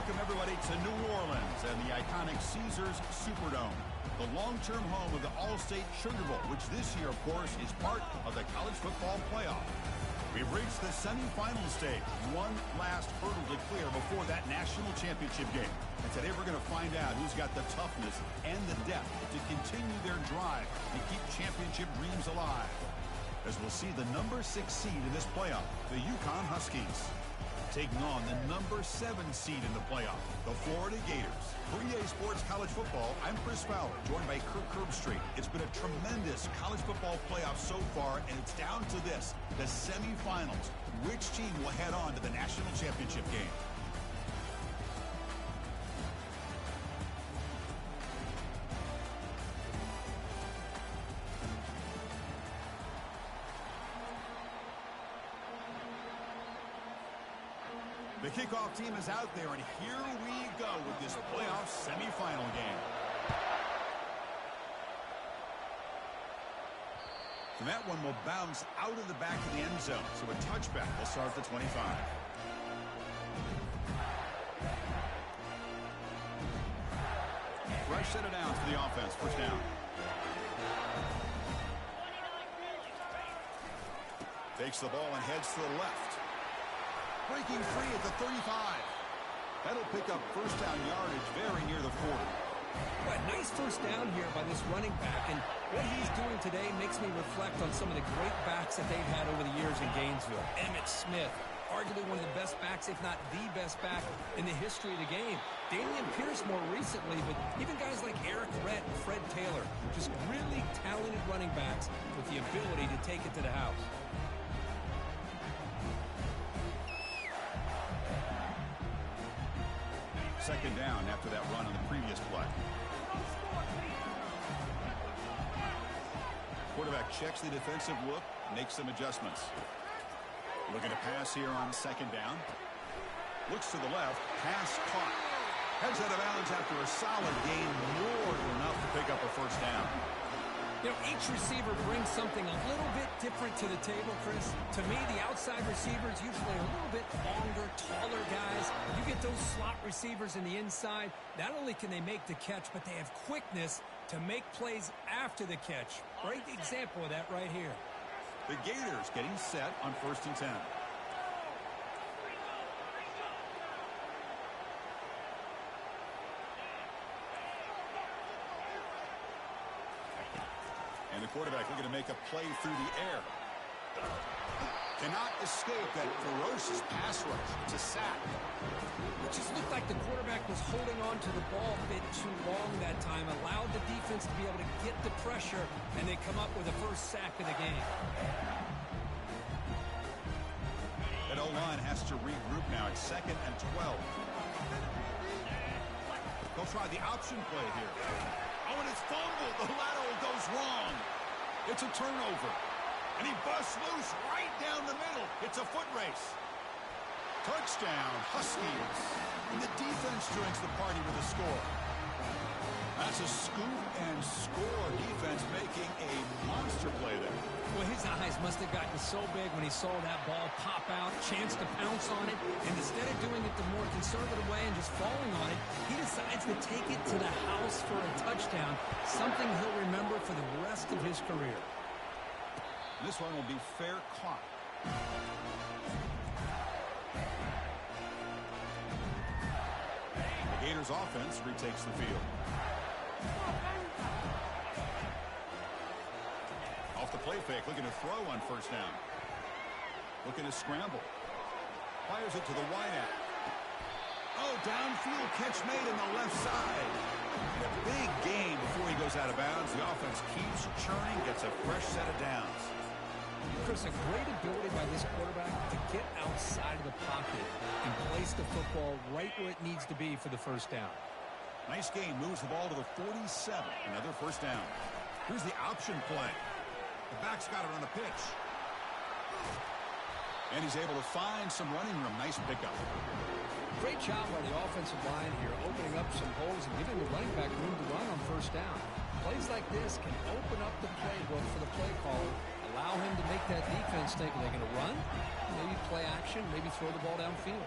Welcome, everybody, to New Orleans and the iconic Caesars Superdome, the long-term home of the All-State Sugar Bowl, which this year, of course, is part of the college football playoff. We've reached the semifinal stage, one last hurdle to clear before that national championship game. And today we're going to find out who's got the toughness and the depth to continue their drive and keep championship dreams alive. As we'll see the number 6 seed in this playoff, the UConn Huskies, taking on the number 7 seed in the playoff, the Florida Gators. For EA Sports College Football, I'm Chris Fowler, joined by Kirk Herbstreit. It's been a tremendous college football playoff so far, and it's down to this, the semifinals. Which team will head on to the national championship game? The kickoff team is out there, and here we go with this playoff semifinal game. And that one will bounce out of the back of the end zone, so a touchback will start at the 25. Fresh set of downs for the offense, first down. Takes the ball and heads to the left. Breaking free at the 35. That'll pick up first down yardage very near the 40. Well, nice first down here by this running back, and what he's doing today makes me reflect on some of the great backs that they've had over the years in Gainesville. Emmitt Smith, arguably one of the best backs, if not the best back in the history of the game. Dameon Pierce more recently, but even guys like Eric Rhett and Fred Taylor, just really talented running backs with the ability to take it to the house. Second down after that run on the previous play. Quarterback checks the defensive look, makes some adjustments. Looking to pass here on second down. Looks to the left, pass caught. Heads out of bounds after a solid gain, more than enough to pick up a first down. You know, each receiver brings something a little bit different to the table, Chris. To me, the outside receivers usually a little bit longer, taller guys. You get those slot receivers in the inside. Not only can they make the catch, but they have quickness to make plays after the catch. Great example of that right here. The Gators getting set on first and 10. And the quarterback looking to make a play through the air. Cannot escape that ferocious pass rush. It's a sack. It just looked like the quarterback was holding on to the ball a bit too long that time. Allowed the defense to be able to get the pressure, and they come up with the first sack of the game. That O-line has to regroup now. It's second and 12. They'll try the option play here. Oh, and it's fumbled. The lateral goes wrong. It's a turnover. And he busts loose right down the middle. It's a foot race. Touchdown, Huskies. And the defense joins the party with a score. That's a scoop and score. Defense making a monster play there. Well, his eyes must have gotten so big when he saw that ball pop out, chance to pounce on it, and instead of doing it the more conservative way and just falling on it, he decides to take it to the house for a touchdown, something he'll remember for the rest of his career. This one will be fair caught. The Gators offense retakes the field. Off the play fake, looking to throw on first down. Looking to scramble. Fires it to the wideout. Oh, downfield catch made in the left side. And a big gain before he goes out of bounds. The offense keeps churning, gets a fresh set of downs. Chris, a great ability by this quarterback to get outside of the pocket and place the football right where it needs to be for the first down. Nice gain, moves the ball to the 47. Another first down. Here's the option play. The back's got it on the pitch. And he's able to find some running room. Nice pickup. Great job by the offensive line here, opening up some holes and giving the running back room to run on first down. Plays like this can open up the playbook for the play caller, allow him to make that defense think, are they going to run? Maybe play action, maybe throw the ball downfield.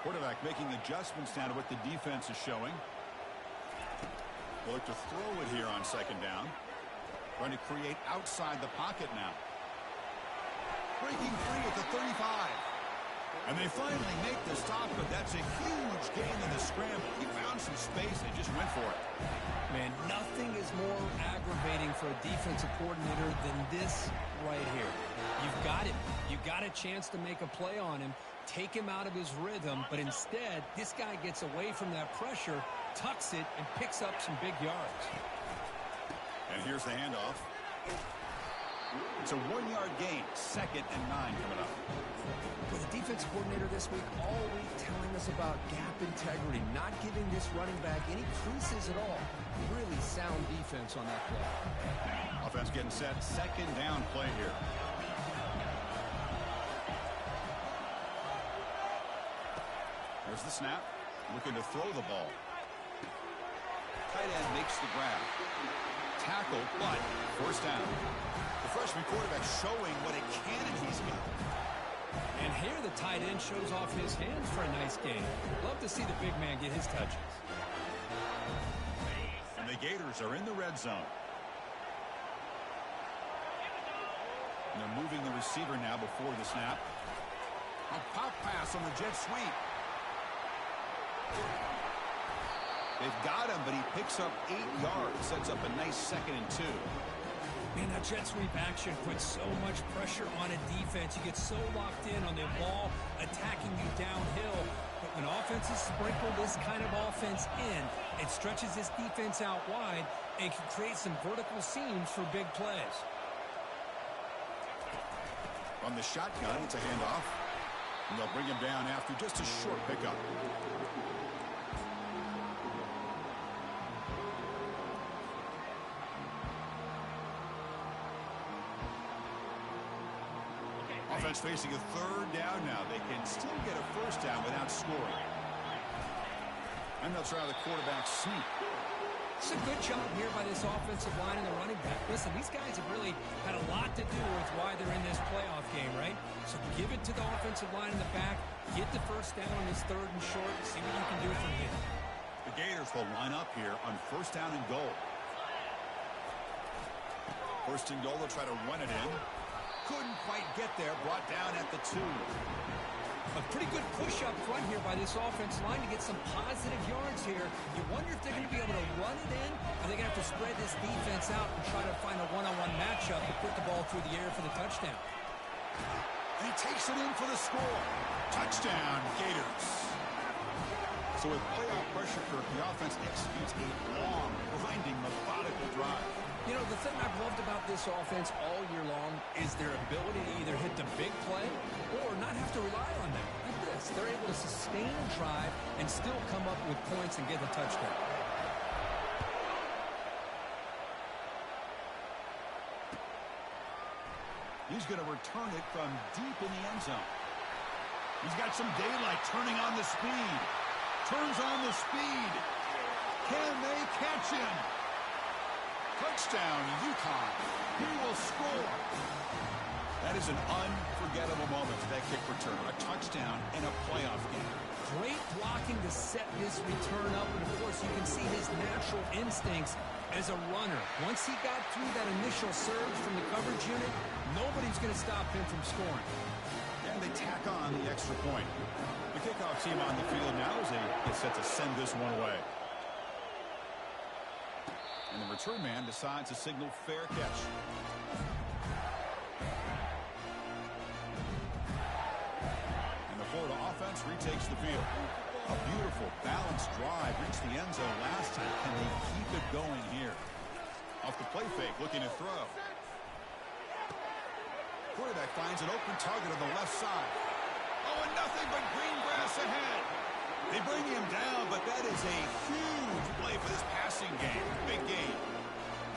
Quarterback making adjustments now to what the defense is showing. Will look to throw it here on second down. Trying to create outside the pocket now. Breaking free at the 35. And they finally make the stop, but that's a huge gain in the scramble. He found some space and just went for it. Man, nothing is more aggravating for a defensive coordinator than this right here. You've got him. You've got a chance to make a play on him, take him out of his rhythm, but instead, this guy gets away from that pressure, tucks it, and picks up some big yards. And here's the handoff. It's a 1-yard gain, 2nd and 9 coming up. Well, the defense coordinator this week all week telling us about gap integrity, not giving this running back any creases at all. Really sound defense on that play. Offense getting set, 2nd down play here. There's the snap, looking to throw the ball. Tight end makes the grab. Tackle, but first down. The freshman quarterback showing what a cannon he's got. And here the tight end shows off his hands for a nice game. Love to see the big man get his touches. And the Gators are in the red zone. And they're moving the receiver now before the snap. A pop pass on the jet sweep. They've got him, but he picks up 8 yards. Sets up a nice 2nd and 2. Man, that jet sweep action puts so much pressure on a defense. You get so locked in on the ball attacking you downhill. But when offenses sprinkle this kind of offense in, it stretches this defense out wide and can create some vertical seams for big plays. From the shotgun, it's a handoff. And they'll bring him down after just a short pickup. Offense facing a 3rd down now. They can still get a first down without scoring. And they'll try the quarterback sneak. It's a good job here by this offensive line and the running back. Listen, these guys have really had a lot to do with why they're in this playoff game, right? So give it to the offensive line in the back. Get the first down on this 3rd and short. See what you can do from here. The Gators will line up here on first down and goal. First and goal, they'll try to run it in. Couldn't quite get there. Brought down at the 2. A pretty good push up front here by this offense line to get some positive yards here. You wonder if they're going to be able to run it in, or they're going to have to spread this defense out and try to find a one-on-one matchup to put the ball through the air for the touchdown. And he takes it in for the score. Touchdown, Gators. So with playoff pressure, Kirk, the offense executes a long, grinding, methodical drive. You know, the thing I've loved about this offense all year long is their ability to either hit the big play or not have to rely on that. Like this, they're able to sustain a drive and still come up with points and get a touchdown. He's going to return it from deep in the end zone. He's got some daylight, turning on the speed. Turns on the speed. Can they catch him? Touchdown, UConn. He will score. That is an unforgettable moment for that kick return. A touchdown in a playoff game. Great blocking to set this return up. And, of course, you can see his natural instincts as a runner. Once he got through that initial surge from the coverage unit, nobody's going to stop him from scoring. And they tack on the extra point. The kickoff team on the field now as they get set to send this one away. And the return man decides to signal fair catch. And the Florida offense retakes the field. A beautiful, balanced drive reached the end zone last time. Can they keep it going here? Off the play fake, looking to throw. Quarterback finds an open target on the left side. Oh, and nothing but green grass ahead. They bring him down, but that is a huge play for this passing game. Big game.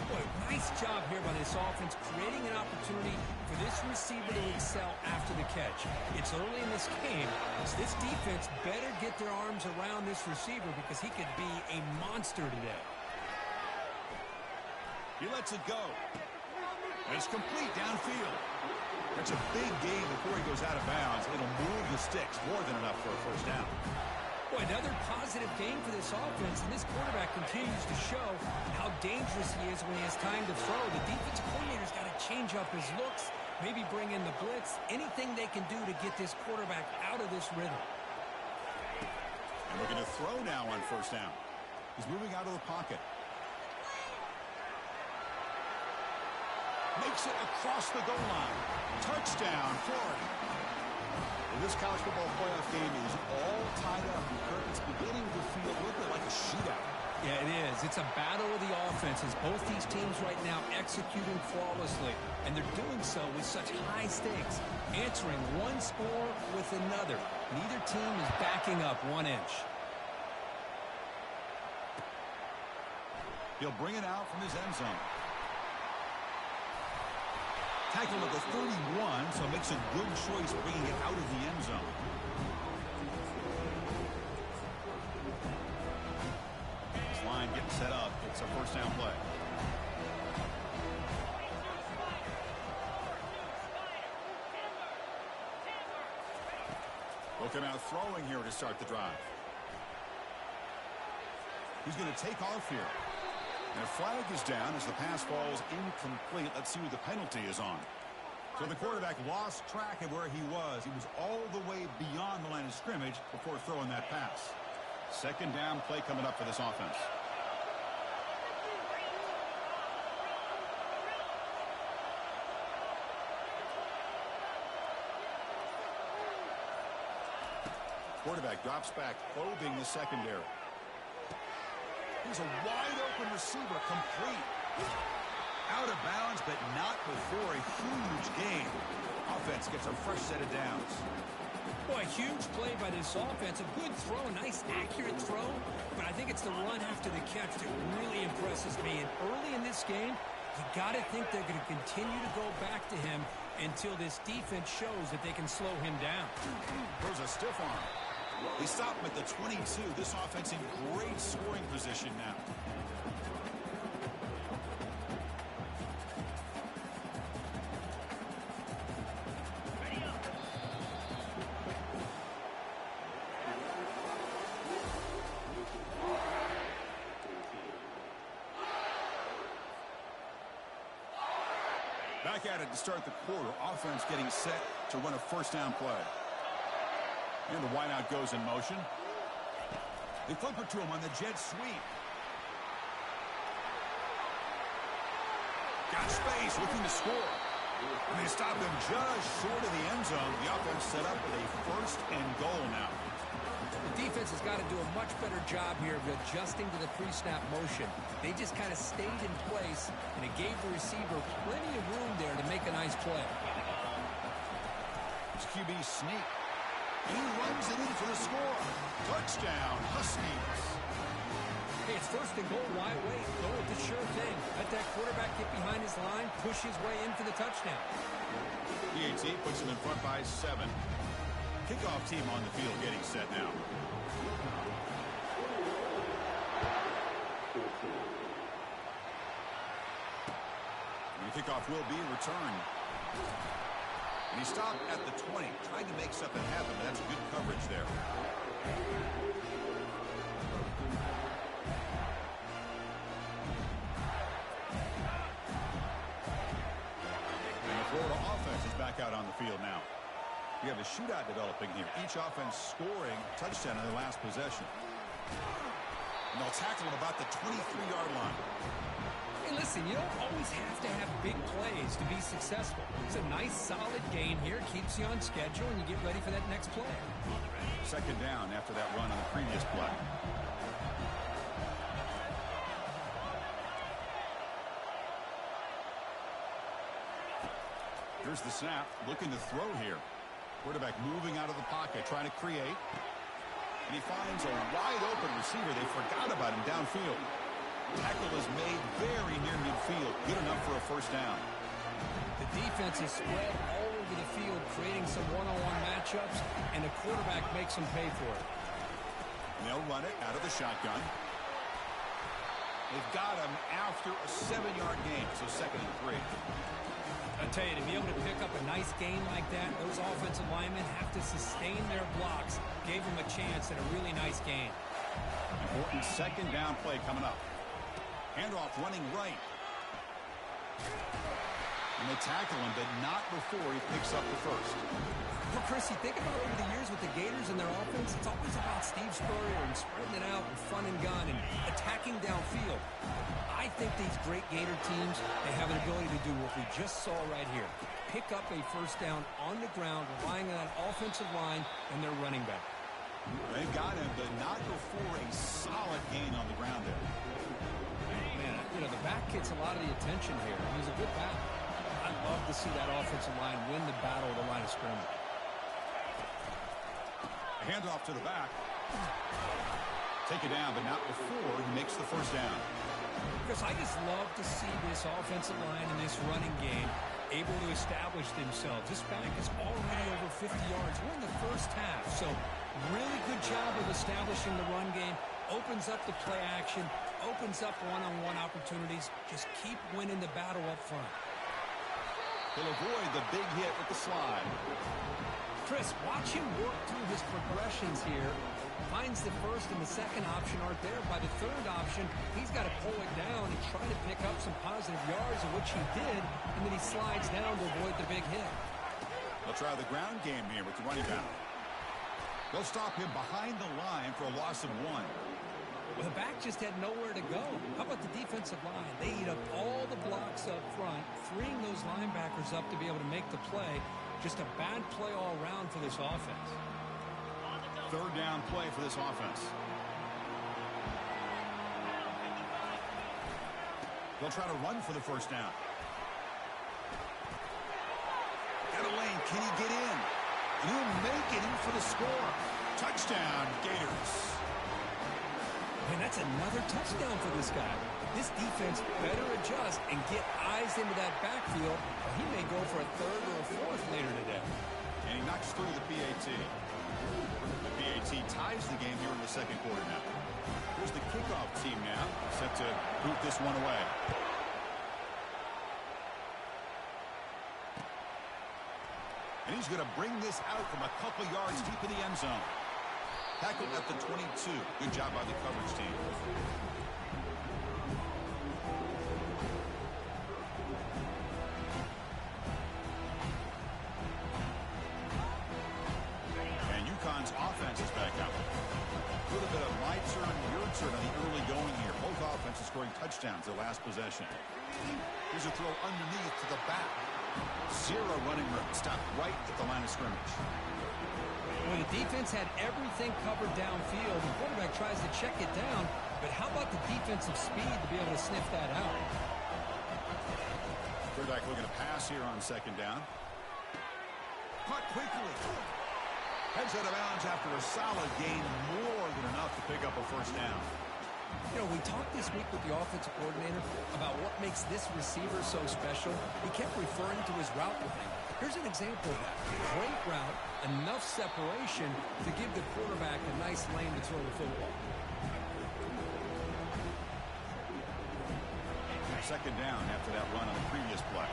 Boy, nice job here by this offense, creating an opportunity for this receiver to excel after the catch. It's early in this game, so this defense better get their arms around this receiver because he could be a monster today. He lets it go. And it's complete downfield. That's a big gain before he goes out of bounds. It'll move the sticks more than enough for a first down. Boy, another positive game for this offense, and this quarterback continues to show how dangerous he is when he has time to throw. The defensive coordinator's got to change up his looks, maybe bring in the blitz, anything they can do to get this quarterback out of this rhythm. And we're going to throw now on first down. He's moving out of the pocket. Makes it across the goal line. Touchdown, Florida. Well, this college football playoff game is all tied up. It's beginning to feel a little bit like a shootout. Yeah, it is. It's a battle of the offenses. Both these teams right now executing flawlessly, and they're doing so with such high stakes, answering one score with another. Neither team is backing up 1 inch. He'll bring it out from his end zone. Tackle at the 31, so makes a good choice bringing it out of the end zone. This line getting set up. It's a first down play. Looking out throwing here to start the drive. He's going to take off here. And a flag is down as the pass falls incomplete. Let's see who the penalty is on. So the quarterback lost track of where he was. He was all the way beyond the line of scrimmage before throwing that pass. Second down play coming up for this offense. Quarterback drops back, probing the secondary. Here's a wide-open receiver, complete. Out of bounds, but not before a huge gain. Offense gets a fresh set of downs. Boy, huge play by this offense. A good throw, nice accurate throw. But I think it's the run after the catch that really impresses me. And early in this game, you got to think they're going to continue to go back to him until this defense shows that they can slow him down. There's a stiff arm. They stop him at the 22. This offense in great scoring position now. Back at it to start the quarter. Offense getting set to run a first down play. And the wideout goes in motion. They flip it to him on the jet sweep. Got space, looking to score. And they stop him just short of the end zone. The offense set up with a first and goal now. The defense has got to do a much better job here of adjusting to the pre-snap motion. They just kind of stayed in place, and it gave the receiver plenty of room there to make a nice play. It's QB sneak. He runs it in for the score. Touchdown, Huskies. Hey, it's first and goal. Why wait? Go with the sure thing. Let that quarterback get behind his line, push his way in for the touchdown. PAT puts him in front by 7. Kickoff team on the field getting set now. And the kickoff will be returned. And he stopped at the 20, trying to make something happen. That's good coverage there. And the Florida offense is back out on the field now. We have a shootout developing here. Each offense scoring a touchdown on their last possession. And they'll tackle him about the 23-yard line. Hey, listen, you don't always have to have big plays to be successful. It's a nice, solid gain here. Keeps you on schedule, and you get ready for that next play. Second down after that run on the previous play. Here's the snap. Looking to throw here. Quarterback moving out of the pocket, trying to create. And he finds a wide-open receiver. They forgot about him downfield. Tackle is made very near midfield. Good enough for a first down. The defense is spread all over the field, creating some one-on-one matchups, and the quarterback makes them pay for it. And they'll run it out of the shotgun. They've got him after a 7-yard gain, so 2nd and 3. I tell you, to be able to pick up a nice gain like that, those offensive linemen have to sustain their blocks. Gave them a chance at a really nice gain. Important 2nd down play coming up. Handoff running right. And they tackle him, but not before he picks up the first. Well, Chris, you think about over the years with the Gators and their offense, it's always about Steve Spurrier and spreading it out and fun and gun and attacking downfield. I think these great Gator teams, they have an ability to do what we just saw right here. Pick up a first down on the ground, relying on that offensive line and their running back. They've got him, but not before a solid gain on the ground there. Man, you know, the back gets a lot of the attention here. He's a good back. I'd love to see that offensive line win the battle of the line of scrimmage. A handoff to the back. Take it down, but not before he makes the first down. Chris, I just love to see this offensive line in this running game able to establish themselves. This back is already over 50 yards. We're in the first half, so really good job of establishing the run game. Opens up the play action, opens up one-on-one opportunities. Just keep winning the battle up front. He'll avoid the big hit with the slide. Chris, watch him work through his progressions here. Finds the first and the second option aren't there. By the third option, he's got to pull it down and try to pick up some positive yards, of which he did, and then he slides down to avoid the big hit. They'll try the ground game here with the running back. They'll stop him behind the line for a loss of 1. Well, the back just had nowhere to go. How about the defensive line? They eat up all the blocks up front, freeing those linebackers up to be able to make the play. Just a bad play all around for this offense. 3rd down play for this offense. They'll try to run for the first down. Got a lane. Can he get in? And he'll make it in for the score. Touchdown, Gators. And that's another touchdown for this guy. This defense better adjust and get eyes into that backfield, or he may go for a 3rd or a 4th later today. And he knocks through the PAT. The PAT ties the game here in the 2nd quarter now. Here's the kickoff team now, set to boot this one away. And he's going to bring this out from a couple yards deep in the end zone. Tackled at the 22. Good job by the coverage team. And UConn's offense is back out. A little bit of my turn, your turn on the early going here. Both offenses scoring touchdowns their last possession. Here's a throw underneath to the back. 0 running room. Stopped right at the line of scrimmage. Well, the defense had everything covered downfield. The quarterback tries to check it down, but how about the defensive speed to be able to sniff that out? Quarterback looking to pass here on 2nd down. Caught quickly. Heads out of bounds after a solid gain, more than enough to pick up a first down. You know, we talked this week with the offensive coordinator about what makes this receiver so special. He kept referring to his route running. Here's an example of that. Great route, enough separation to give the quarterback a nice lane to throw the football. 2nd down after that run on the previous play.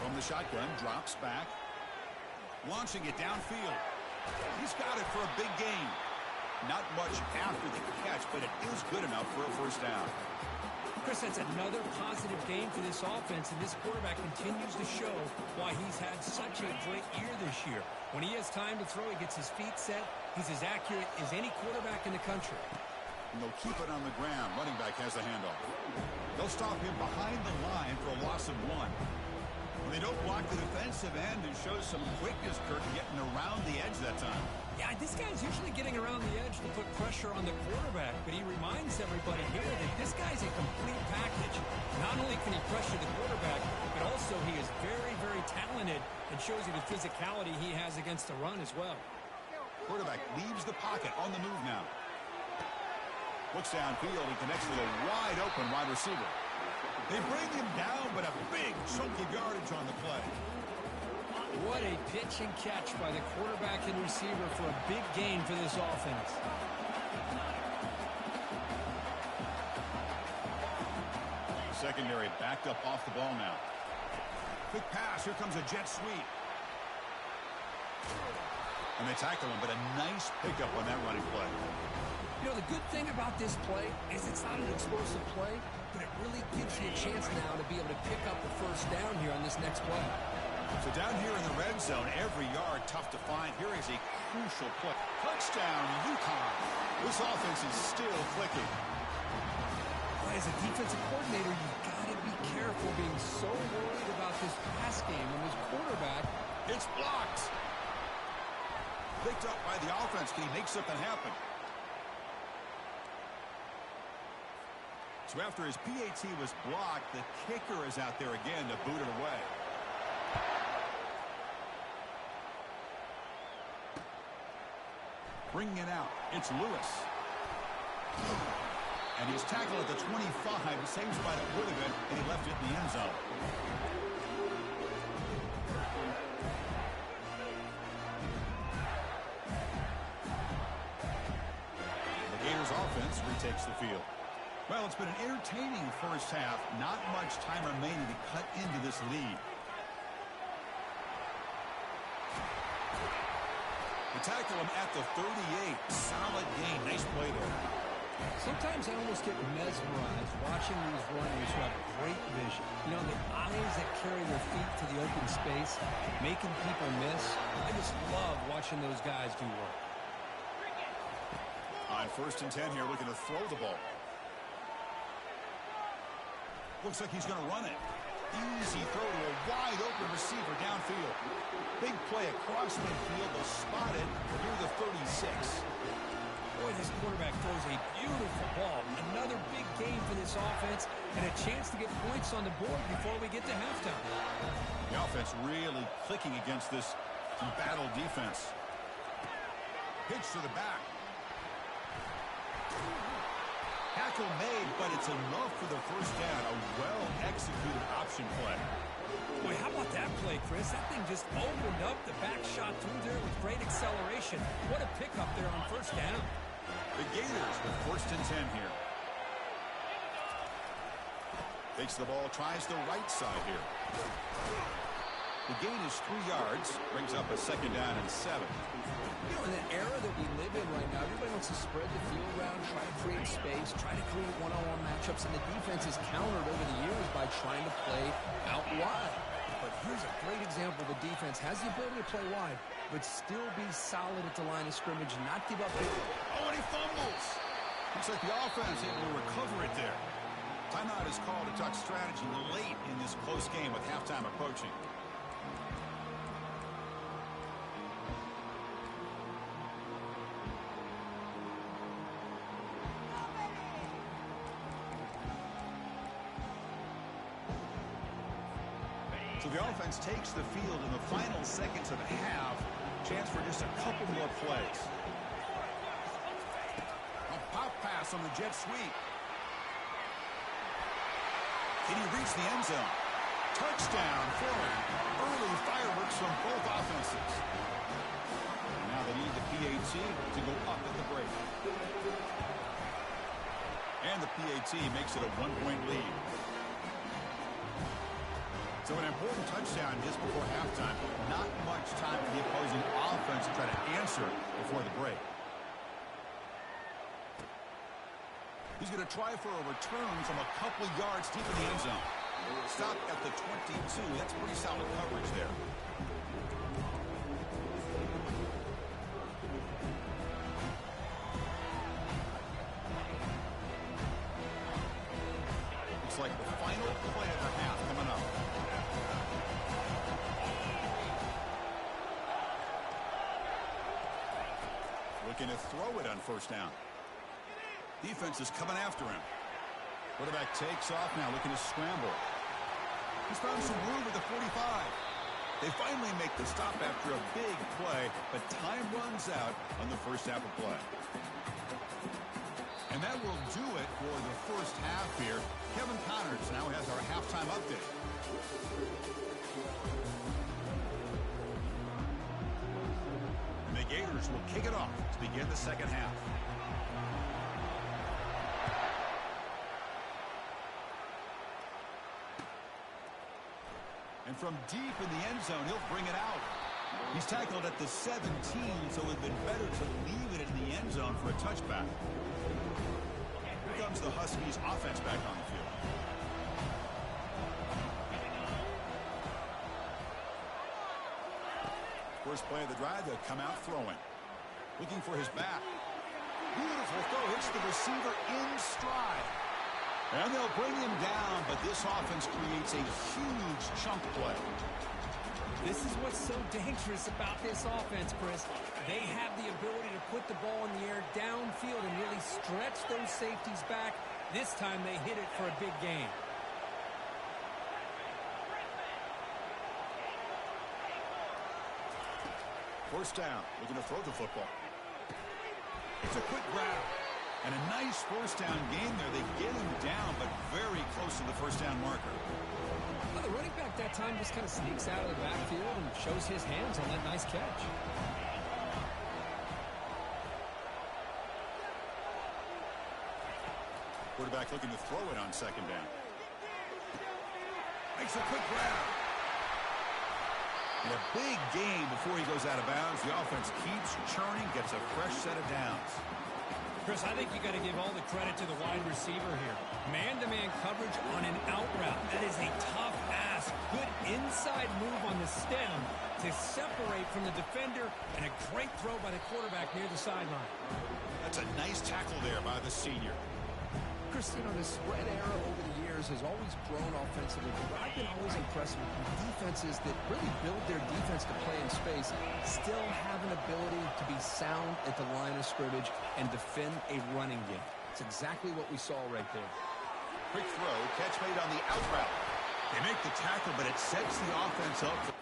From the shotgun, drops back. Launching it downfield. He's got it for a big gain. Not much after the catch, but it is good enough for a first down. Chris, that's another positive game for this offense, and this quarterback continues to show why he's had such a great year this year. When he has time to throw, he gets his feet set. He's as accurate as any quarterback in the country. And they'll keep it on the ground. Running back has the handoff. They'll stop him behind the line for a loss of 1. When they don't block the defensive end, it shows some quickness, Kirk, getting around the edge that time. Yeah, this guy's usually getting around the edge to put pressure on the quarterback, but he reminds everybody here that this guy's a complete package. Not only can he pressure the quarterback, but also he is very, very talented and shows you the physicality he has against the run as well. Quarterback leaves the pocket on the move now. Looks downfield and connects with a wide-open wide receiver. They bring him down, but a big chunk of yardage on the play. What a pitch and catch by the quarterback and receiver for a big gain for this offense. Secondary backed up off the ball now. Quick pass. Here comes a jet sweep. And they tackle him, but a nice pickup on that running play. You know, the good thing about this play is it's not an explosive play, but it really gives you a chance now to be able to pick up the first down here on this next play. So down here in the red zone, every yard tough to find. Here is a crucial play. Touchdown, UConn. This offense is still clicking. As a defensive coordinator, you've got to be careful being so worried about this pass game and this quarterback. It's blocked. Picked up by the offense. Can he make something happen? So after his PAT was blocked, the kicker is out there again to boot it away. Bringing it out. It's Lewis. And he's tackled at the 25, the same spot it would have been, and he left it in the end zone. The Gators offense retakes the field. Well, it's been an entertaining first half. Not much time remaining to cut into this lead. They tackle him at the 38. Solid gain. Nice play there. Sometimes I almost get mesmerized watching these runners who have great vision. You know, the eyes that carry their feet to the open space, making people miss. I just love watching those guys do work. On 1st and 10 here, looking to throw the ball. Looks like he's going to run it. Easy throw to a wide-open receiver downfield. Big play across midfield, was spotted near the 36. Boy, this quarterback throws a beautiful ball. Another big game for this offense and a chance to get points on the board before we get to halftime. The offense really clicking against this embattled defense. Pitch to the back. Tackle made, but it's enough for the first down. A well-executed option play. Boy, how about that play, Chris? That thing just opened up. The back shot through there with great acceleration. What a pickup there on first down. The Gators with 1st and 10 here. Takes the ball, tries the right side here. The gain is 3 yards, brings up a 2nd down and 7. You know, in the era that we live in right now, everybody wants to spread the field around, try to create space, try to create one-on-one matchups, and the defense has countered over the years by trying to play out wide. But here's a great example. The defense has the ability to play wide, but still be solid at the line of scrimmage, not give up big. Oh, and he fumbles. Looks like the offense able to recover it there. Timeout is called to talk strategy late in this close game with halftime approaching. So the offense takes the field in the final seconds of the half. Chance for just a couple more plays. A pop pass on the jet sweep. Can he reach the end zone? Touchdown for him. Early fireworks from both offenses. And now they need the PAT to go up at the break. And the PAT makes it a 1-point lead. So an important touchdown just before halftime. Not much time for the opposing offense to try to answer before the break. He's going to try for a return from a couple yards deep in the end zone. Stop at the 22. That's pretty solid coverage there. Looks like the final play of the half coming up. Looking to throw it on first down. Defense is coming after him. Quarterback takes off now, looking to scramble. He's found some room at the 45. They finally make the stop after a big play, but time runs out on the first half of play. And that will do it for the first half here. Kevin Connors now has our halftime update. Gators will kick it off to begin the second half. And from deep in the end zone, he'll bring it out. He's tackled at the 17, so it would have been better to leave it in the end zone for a touchback. Here comes the Huskies offense back on the field. First play of the drive, they'll come out throwing. Looking for his back. Beautiful throw, hits the receiver in stride. And they'll bring him down, but this offense creates a huge chunk play. This is what's so dangerous about this offense, Chris. They have the ability to put the ball in the air downfield and really stretch those safeties back. This time they hit it for a big gain. First down, looking to throw the football. It's a quick grab. And a nice first down gain there. They get him down, but very close to the first down marker. Well, the running back that time just kind of sneaks out of the backfield and shows his hands on that nice catch. Quarterback looking to throw it on second down. Makes a quick grab. And a big gain before he goes out of bounds. The offense keeps churning, gets a fresh set of downs. Chris, I think you got to give all the credit to the wide receiver here. Man-to-man coverage on an out route. That is a tough ask. Good inside move on the stem to separate from the defender, and a great throw by the quarterback near the sideline. That's a nice tackle there by the senior. Chris, you know, the spread era over the years has always grown offensively, but I've been always impressed with defenses that really build their defense to play in space, still have an ability to be sound at the line of scrimmage and defend a running game. It's exactly what we saw right there. Quick throw, catch made on the out route. They make the tackle, but it sets the offense up.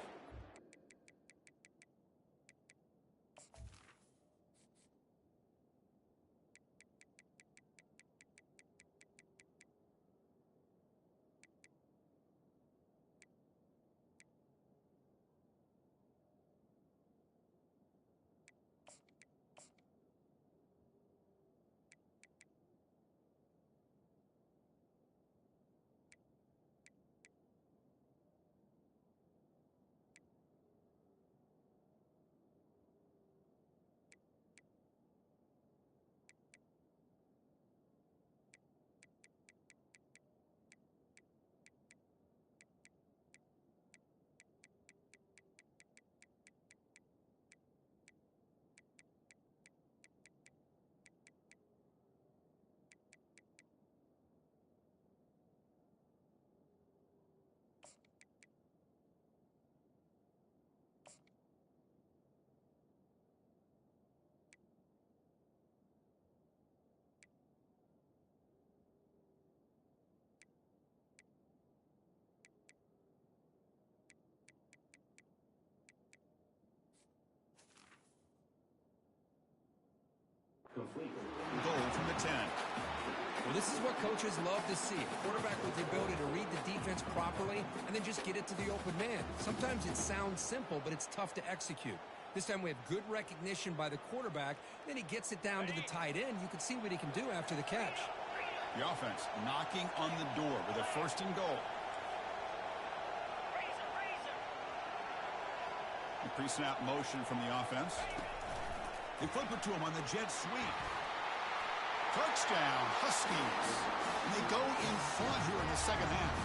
Goal from the 10. Well, this is what coaches love to see. A quarterback with the ability to read the defense properly and then just get it to the open man. Sometimes it sounds simple, but it's tough to execute. This time we have good recognition by the quarterback. Then he gets it down to the tight end. You can see what he can do after the catch. The offense knocking on the door with a first and goal. The pre-snap motion from the offense. They flip it to him on the jet sweep. Touchdown, Huskies. And they go in front here in the second half.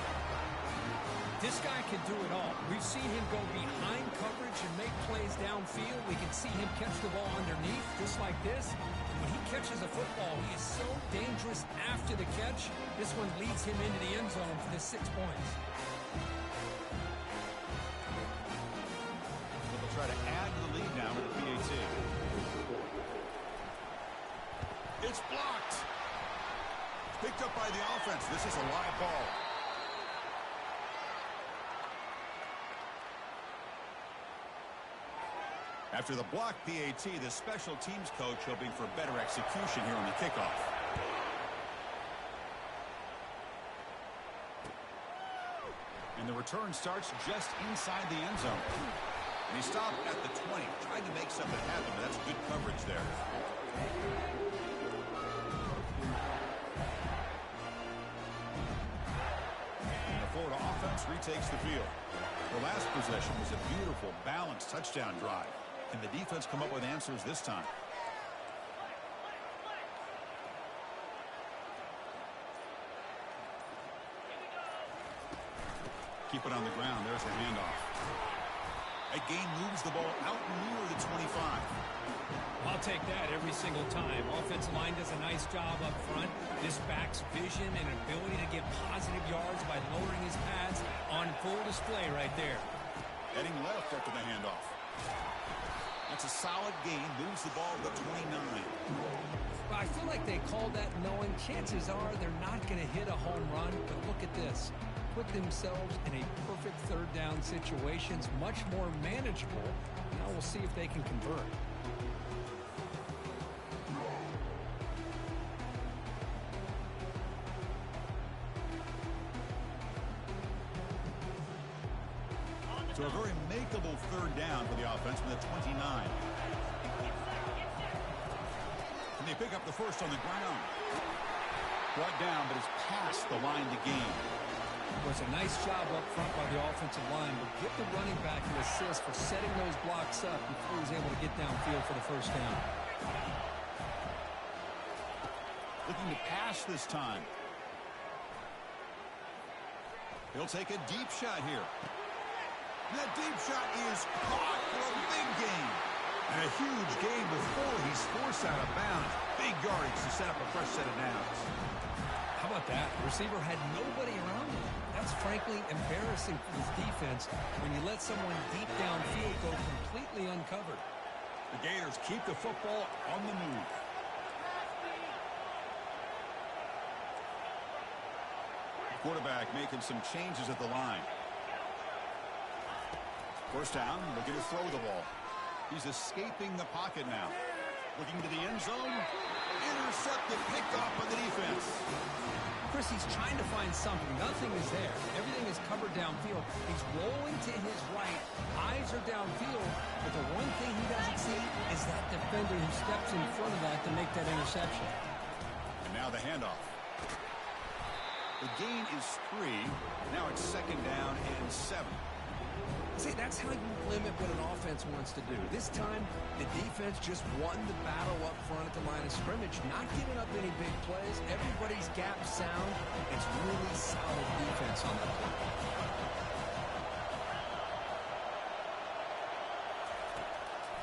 This guy can do it all. We've seen him go behind coverage and make plays downfield. We can see him catch the ball underneath, just like this. When he catches a football, he is so dangerous after the catch. This one leads him into the end zone for the 6 points. They'll try to add to the lead now with the PAT. It's blocked. Picked up by the offense. This is a live ball. After the block PAT, the special teams coach hoping for better execution here on the kickoff. And the return starts just inside the end zone. And he stopped at the 20, trying to make something happen, but that's good coverage there. And the Florida offense retakes the field. The last possession was a beautiful, balanced touchdown drive. And the defense come up with answers this time. Keep it on the ground. There's the handoff. A gain moves the ball out near the 25. I'll take that every single time. Offensive line does a nice job up front. This back's vision and ability to get positive yards by lowering his pads on full display right there. Heading left after the handoff. That's a solid gain. Moves the ball to the 29. I feel like they called that knowing chances are they're not going to hit a home run. But look at this. Put themselves in a perfect third down situations, much more manageable. Now we'll see if they can convert. So a very makeable third down for the offense from the 29. And they pick up the first on the ground. Brought down, but it's past the line to gain. It was a nice job up front by the offensive line, but give the running back an assist for setting those blocks up before he was able to get downfield for the first down. Looking to pass this time. He'll take a deep shot here. And that deep shot is caught for a big gain. And a huge gain before he's forced out of bounds. Big yardage to set up a fresh set of downs. How about that? The receiver had nobody around him. That's frankly embarrassing for his defense when you let someone deep downfield go completely uncovered. The Gators keep the football on the move. Quarterback making some changes at the line. First down, looking to throw the ball. He's escaping the pocket now. Looking to the end zone. Intercepted, picked off by the defense. Chris, he's trying to find something. Nothing is there. Everything is covered downfield. He's rolling to his right. Eyes are downfield. But the one thing he doesn't see is that defender who steps in front of that to make that interception. And now the handoff. The gain is 3. Now it's second down and 7. See, that's how you limit what an offense wants to do. This time, the defense just won the battle up front at the line of scrimmage, not giving up any big plays. Everybody's gap sound. It's really solid defense on that play.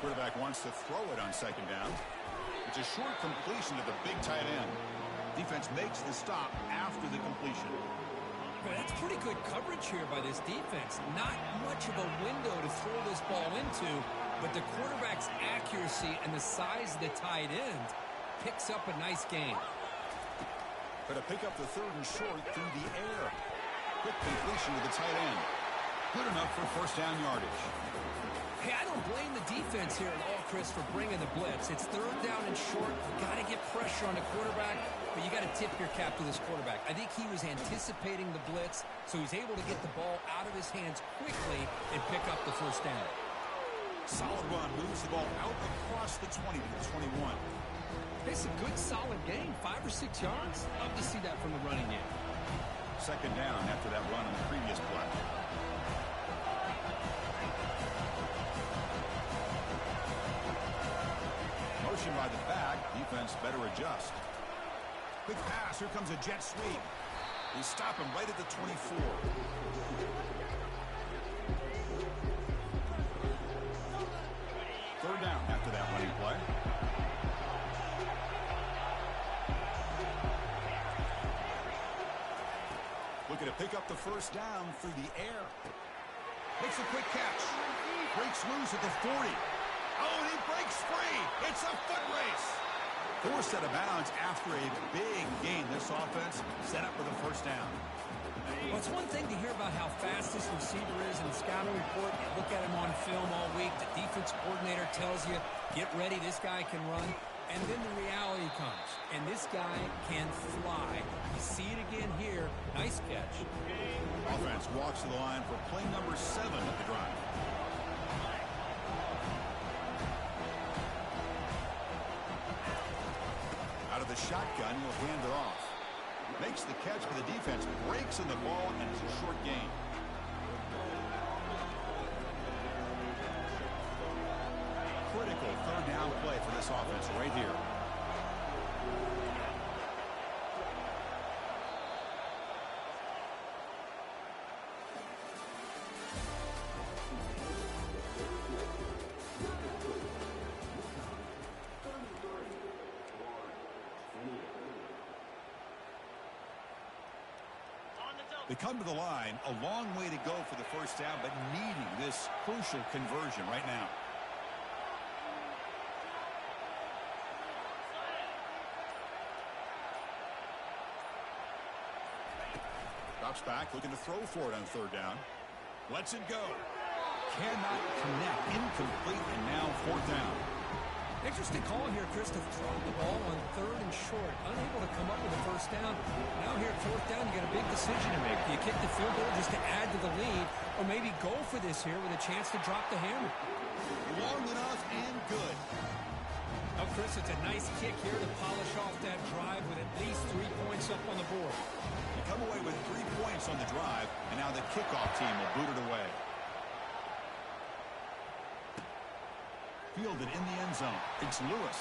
Quarterback wants to throw it on second down. It's a short completion to the big tight end. Defense makes the stop after the completion. But that's pretty good coverage here by this defense. Not much of a window to throw this ball into, but the quarterback's accuracy and the size of the tight end picks up a nice gain. But to pick up the third and short through the air. Quick completion to the tight end. Good enough for first down yardage. Hey, I don't blame the defense here at all, Chris, for bringing the blitz. It's third down and short. You got to get pressure on the quarterback, but you got to tip your cap to this quarterback. I think he was anticipating the blitz, so he's able to get the ball out of his hands quickly and pick up the first down. Solid run, moves the ball out across the 20 to the 21. It's a good, solid gain, 5 or 6 yards. Love to see that from the running game. Second down after that run on the previous play. Motion by the back. Defense better adjust. Quick pass. Here comes a jet sweep. They stop him right at the 24. Third down after that running play. Looking to pick up the first down through the air. Makes a quick catch. Breaks loose at the 40. Oh, and he breaks free. It's a foot race. Forced out of bounds after a big gain. This offense set up for the first down. Well, it's one thing to hear about how fast this receiver is in the scouting report. You look at him on film all week. The defense coordinator tells you, get ready, this guy can run. And then the reality comes. And this guy can fly. You see it again here. Nice catch. Offense walks to the line for play number 7 of the drive. the shotgun. He'll hand it off. Makes the catch, but the defense breaks in the ball, and it's a short gain. Critical third down play for this offense right here. They come to the line, a long way to go for the first down, but needing this crucial conversion right now. Drops back, looking to throw for it on third down. Lets it go. Cannot connect. Incomplete, and now fourth down. Interesting call here, Chris, to throw the ball on third and short. Unable to come up with a first down. Now here at fourth down, you got a big decision to make. Do you kick the field goal just to add to the lead, or maybe go for this here with a chance to drop the hammer? Long enough and good. Now, Chris, it's a nice kick here to polish off that drive with at least 3 points up on the board. You come away with 3 points on the drive, and now the kickoff team will boot it away. Fielded in the end zone. It's Lewis.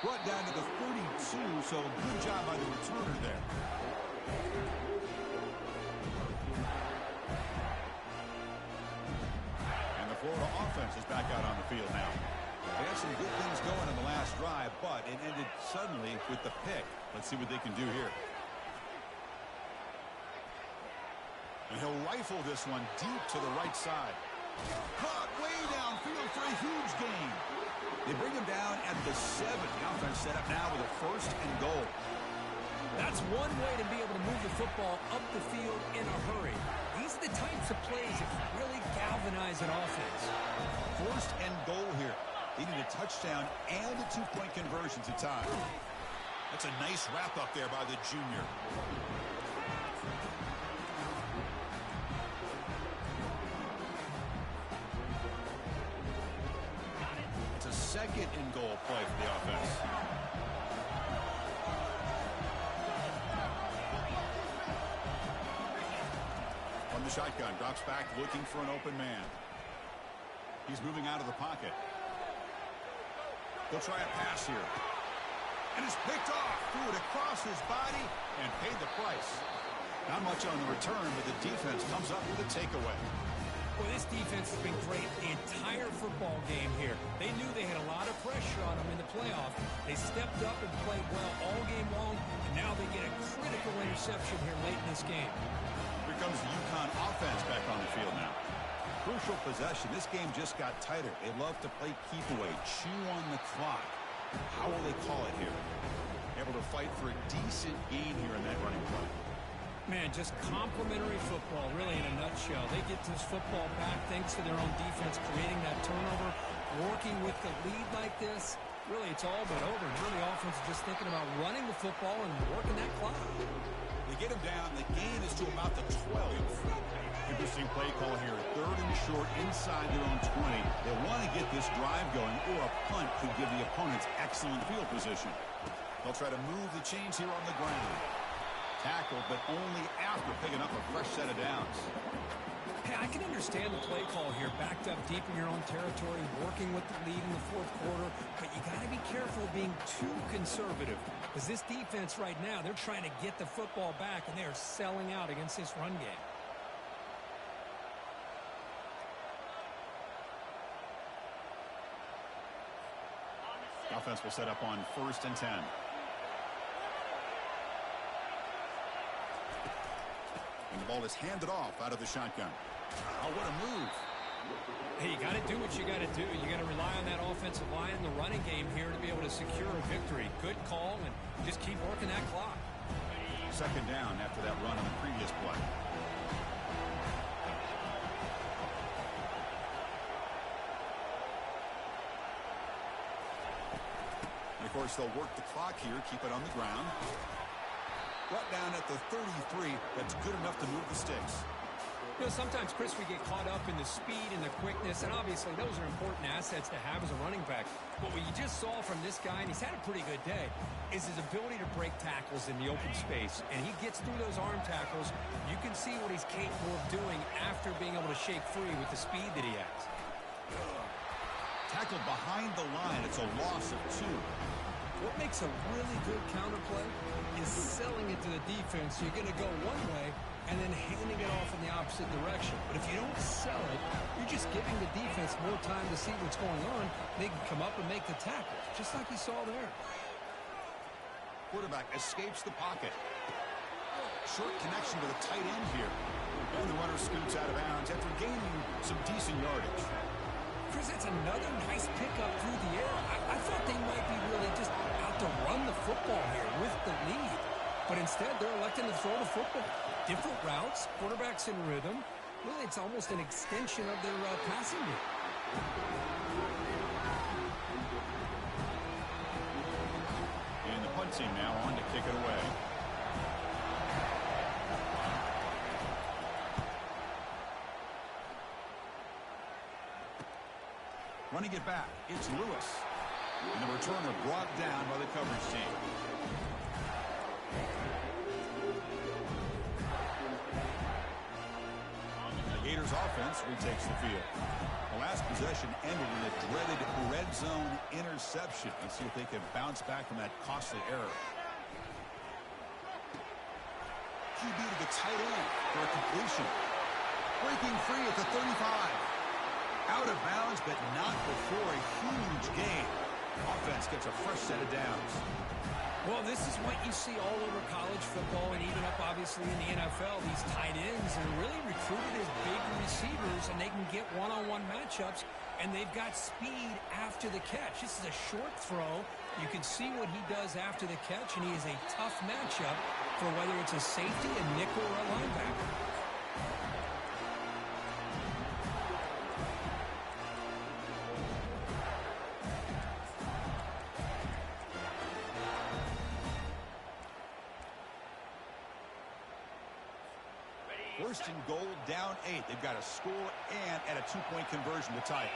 Brought down to the 32, so good job by the returner there. And the Florida offense is back out on the field now. They had some good things going on the last drive, but it ended suddenly with the pick. Let's see what they can do here. And he'll rifle this one deep to the right side. Caught way downfield for a huge gain. They bring him down at the 7. The offense set up now with a first and goal. That's one way to be able to move the football up the field in a hurry. These are the types of plays that really galvanize an offense. First and goal here. They need a touchdown and a 2-point conversion to tie. That's a nice wrap up there by the junior. Second and goal play for the offense. From the shotgun, drops back looking for an open man. He's moving out of the pocket. They'll try a pass here. And it's picked off. Threw it across his body and paid the price. Not much on the return, but the defense comes up with a takeaway. Well, this defense has been great the entire football game here. They knew they had a lot of pressure on them in the playoff. They stepped up and played well all game long, and now they get a critical interception here late in this game. Here comes the UConn offense back on the field now. Crucial possession. This game just got tighter. They love to play keep away, chew on the clock. How will they call it here? Able to fight for a decent gain here in that running play. Man, just complimentary football, really, in a nutshell. They get this football back thanks to their own defense, creating that turnover, working with the lead like this. Really, it's all but over. And really, offense is just thinking about running the football and working that clock. They get him down. The gain is to about the 12. Interesting play call here. Third and short inside their own 20. They want to get this drive going, or a punt could give the opponents excellent field position. They'll try to move the chains here on the ground. Tackled, but only after picking up a fresh set of downs. Hey, I can understand the play call here, backed up deep in your own territory, working with the lead in the fourth quarter, but you got to be careful of being too conservative, because this defense right now, they're trying to get the football back, and they are selling out against this run game. The offense will set up on 1st and 10. And the ball is handed off out of the shotgun. Oh, what a move. Hey, you got to do what you got to do. You got to rely on that offensive line in the running game here to be able to secure a victory. Good call, and just keep working that clock. Second down after that run on the previous play. And of course, they'll work the clock here, keep it on the ground. Brought down at the 33. That's good enough to move the sticks. You know, sometimes, Chris, we get caught up in the speed and the quickness, and obviously those are important assets to have as a running back. But what you just saw from this guy, and he's had a pretty good day, is his ability to break tackles in the open space. And he gets through those arm tackles. You can see what he's capable of doing after being able to shake free with the speed that he has. Tackled behind the line. It's a loss of 2. What makes a really good counterplay is selling it to the defense. You're going to go one way and then handing it off in the opposite direction. But if you don't sell it, you're just giving the defense more time to see what's going on. They can come up and make the tackle, just like you saw there. Quarterback escapes the pocket. Short connection to the tight end here. And the runner scoots out of bounds after gaining some decent yardage. Chris, that's another nice pickup through the air. I thought they might be really just out to run the football here with the lead. But instead, they're electing to throw the football. Different routes, quarterbacks in rhythm. Really, it's almost an extension of their passing game. And the punt team now on to kick it away. Running it back, it's Lewis. And the returner brought down by the coverage team. The Gators offense retakes the field. The last possession ended in a dreaded red zone interception. Let's see if they can bounce back from that costly error. QB to the tight end for a completion. Breaking free at the 35. Out of bounds, but not before a huge gain. Offense gets a fresh set of downs. Well, this is what you see all over college football and even up, obviously, in the NFL. These tight ends are really recruited as big receivers, and they can get one-on-one matchups, and they've got speed after the catch. This is a short throw. You can see what he does after the catch, and he is a tough matchup for whether it's a safety, a nickel, or a linebacker. First and goal, down 8. They've got a score and at a 2-point conversion to tie it.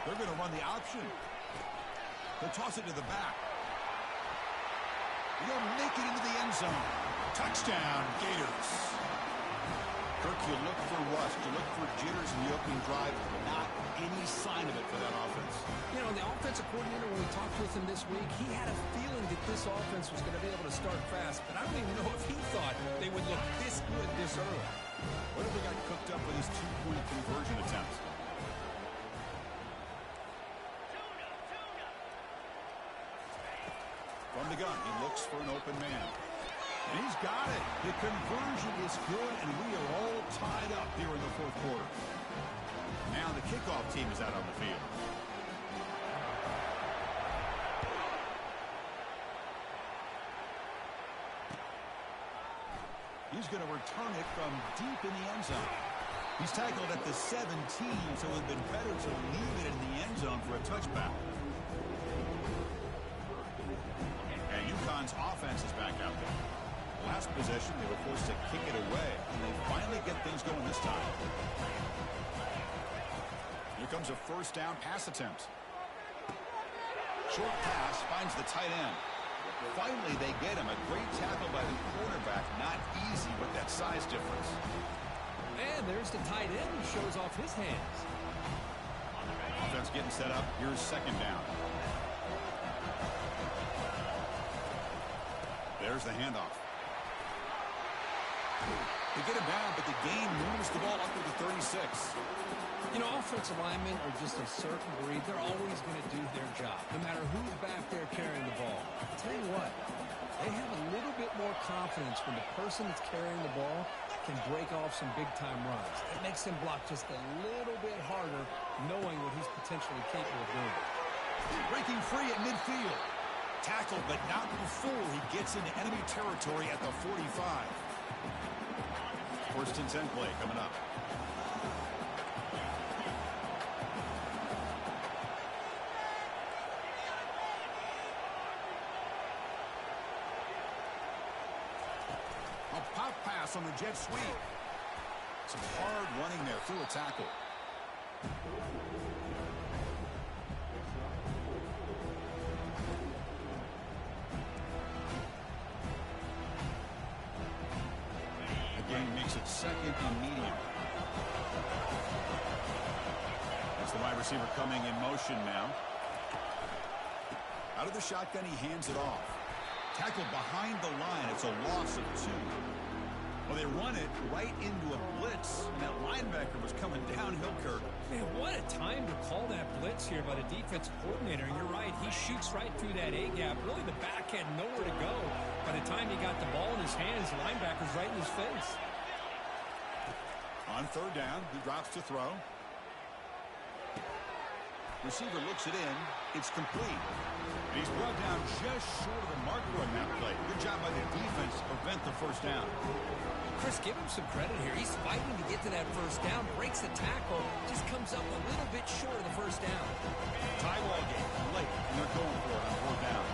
They're going to run the option. They'll toss it to the back. They'll make it into the end zone. Touchdown, Gators. Kirk, you look for rust. You look for jitters in the opening drive. Not any sign of it for that offense. You know, the offensive coordinator, when we talked with him this week, he had a feeling that this offense was going to be able to start fast, but I don't even know if he thought they would look this good this early. What if they got cooked up with his 2-point conversion attempts? From the gun, he looks for an open man. And he's got it. The conversion is good, and we are all tied up here in the fourth quarter. Now the kickoff team is out on the field. He's going to return it from deep in the end zone. He's tackled at the 17, so it would have been better to leave it in the end zone for a touchback. And UConn's offense is back out there. Last possession, they were forced to kick it away, and they finally get things going this time. Here comes a first down pass attempt. Short pass finds the tight end. Finally, they get him. A great tackle by the cornerback. Not easy with that size difference. And there's the tight end who shows off his hands. Offense getting set up. Here's second down. There's the handoff. They get him down, but the gain moves the ball up to the 36. You know, offensive linemen are just a certain breed. They're always going to do their job, no matter who's back there carrying the ball. I'll tell you what, they have a little bit more confidence when the person that's carrying the ball can break off some big-time runs. It makes them block just a little bit harder, knowing what he's potentially capable of doing. Breaking free at midfield. Tackled, but not before he gets into enemy territory at the 45. First and 10 play coming up. A pop pass on the jet sweep. Some hard running there through a tackle. Again, makes it second and medium. That's the wide receiver coming in motion now. Out of the shotgun, he hands it off. Tackled behind the line. It's a loss of 2. Well, they run it right into a blitz, and that linebacker was coming downhill, Kirk. Man, what a time to call that blitz here by the defensive coordinator. And you're right, he shoots right through that A-gap. Really, the back had nowhere to go. By the time he got the ball in his hands, the linebacker's right in his face. On third down, he drops to throw. Receiver looks it in. It's complete. And he's brought down just short of the marker on that play. Good job by the defense to prevent the first down. Chris, give him some credit here. He's fighting to get to that first down, breaks the tackle, just comes up a little bit short of the first down. Tie ball game late, and they're going for it on fourth down.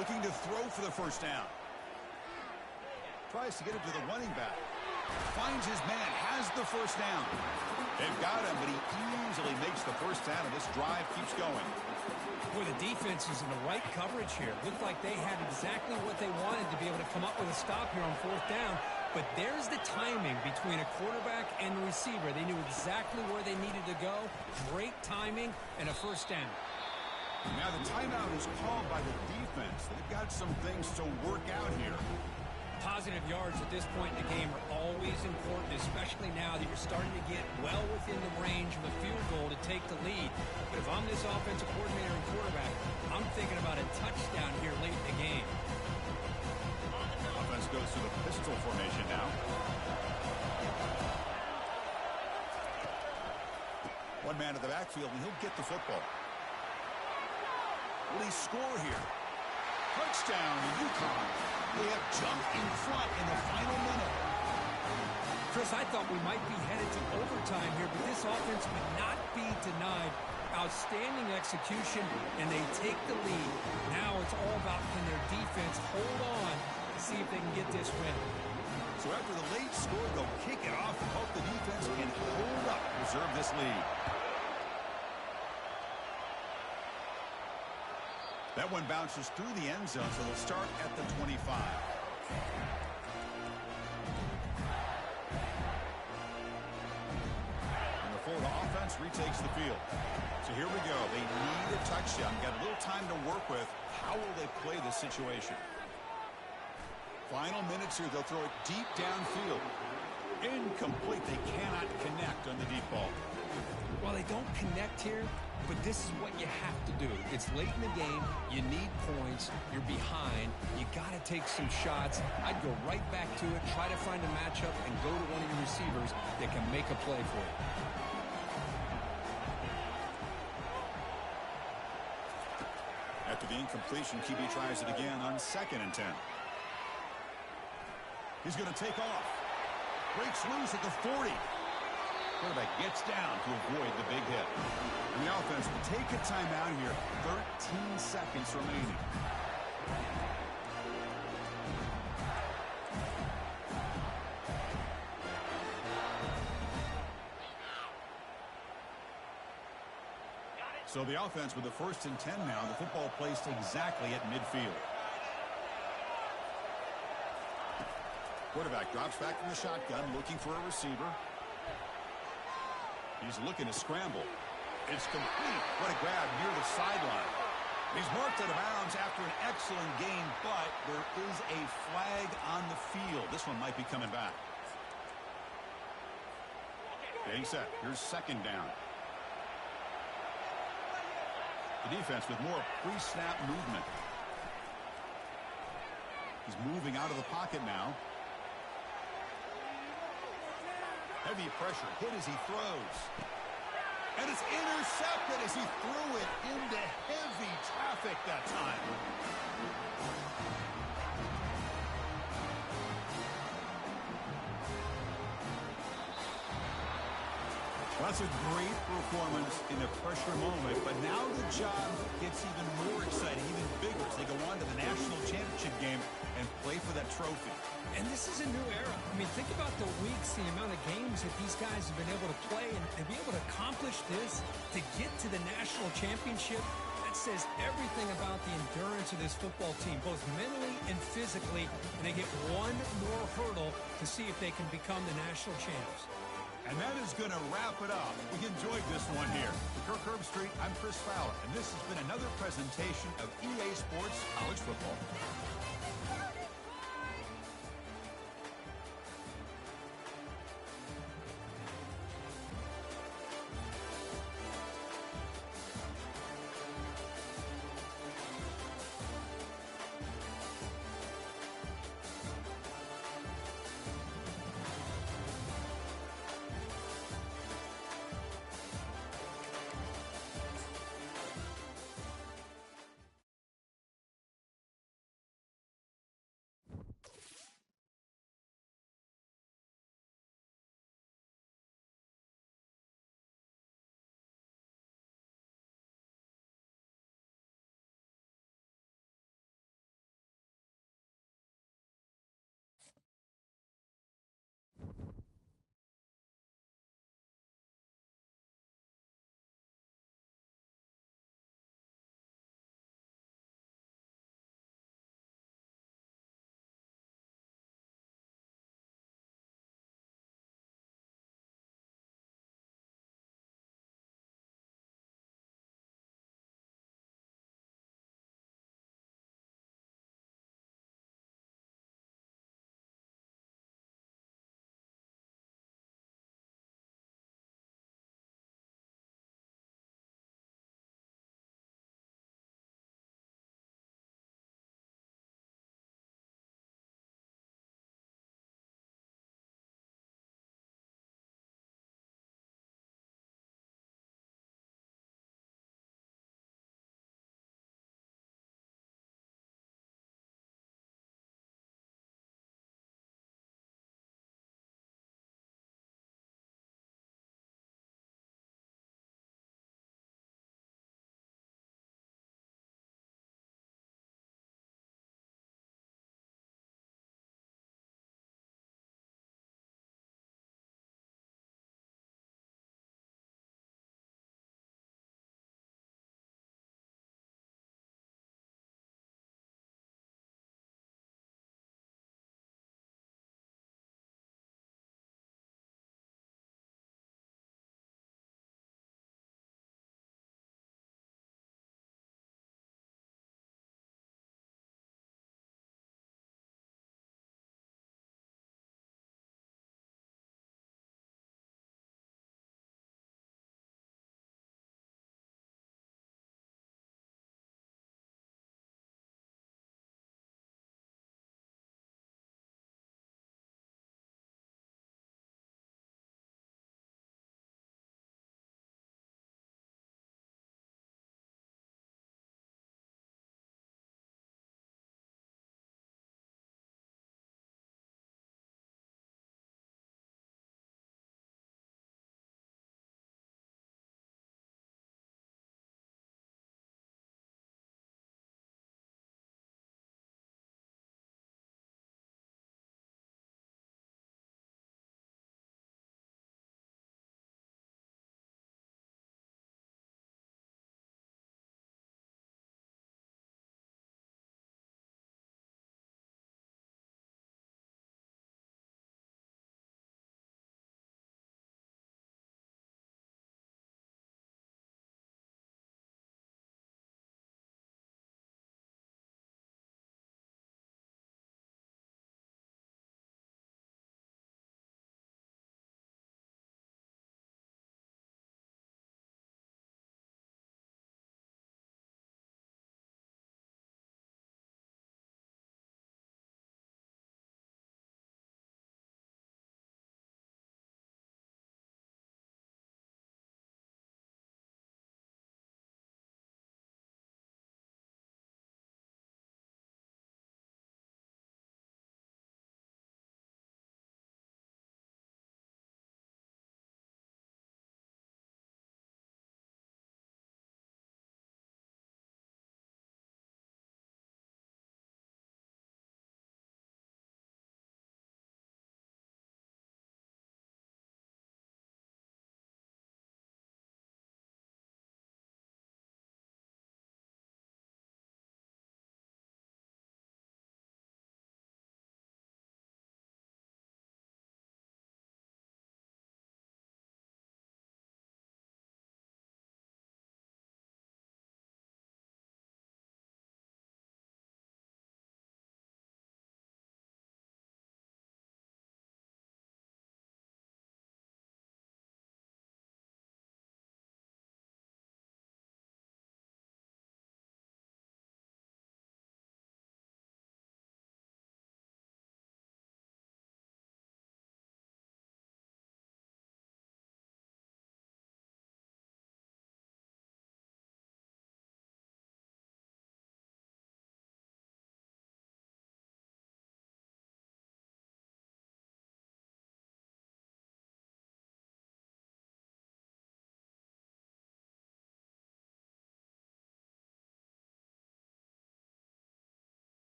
Looking to throw for the first down. Tries to get it to the running back. Finds his man, has the first down. They've got him, but he easily makes the first down, and this drive keeps going. Boy, the defense is in the right coverage here. Looked like they had exactly what they wanted to be able to come up with a stop here on fourth down. But there's the timing between a quarterback and the receiver. They knew exactly where they needed to go. Great timing and a first down. Now the timeout is called by the defense. They've got some things to work out here. Positive yards at this point in the game are always important, especially now that you're starting to get well within the range of a field goal to take the lead. But if I'm this offensive coordinator and quarterback, I'm thinking about a touchdown here late in the game. Offense goes to the pistol formation now. One man in the backfield, and he'll get the football. Will he score here? Touchdown, UConn. They have jumped in front in the final minute. Chris, I thought we might be headed to overtime here, but this offense would not be denied. Outstanding execution, and they take the lead. Now it's all about can their defense hold on to see if they can get this win. So after the late score, they'll kick it off and hope the defense can hold up, preserve this lead. That one bounces through the end zone, so they'll start at the 25. And the Florida offense retakes the field. So here we go. They need a touchdown. Got a little time to work with. How will they play this situation? Final minutes here. They'll throw it deep downfield. Incomplete. They cannot connect on the deep ball. Well, they don't connect here, but this is what you have to do. It's late in the game. You need points. You're behind. You got to take some shots. I'd go right back to it, try to find a matchup, and go to one of your receivers that can make a play for you. After the incompletion, QB tries it again on 2nd and 10. He's going to take off. Breaks loose at the 40. Quarterback gets down to avoid the big hit. And the offense will take a timeout here. 13 seconds remaining. So the offense with the 1st and 10 now. The football placed exactly at midfield. Quarterback drops back from the shotgun, looking for a receiver. He's looking to scramble. It's complete. What a grab near the sideline. He's marked out of bounds after an excellent game, but there is a flag on the field. This one might be coming back. Getting set. Here's 2nd down. The defense with more pre-snap movement. He's moving out of the pocket now. Heavy pressure, hit as he throws. And it's intercepted as he threw it into heavy traffic that time. Well, that's a great performance in a pressure moment, but now the job gets even more exciting, even bigger as they go on to the national championship game and play for that trophy. And this is a new era. I mean, think about the weeks, the amount of games that these guys have been able to play, and to be able to accomplish this, to get to the national championship, that says everything about the endurance of this football team, both mentally and physically, and they get one more hurdle to see if they can become the national champs. And that is going to wrap it up. We enjoyed this one here. For Kirk Herbstreit, I'm Chris Fowler, and this has been another presentation of EA Sports College Football.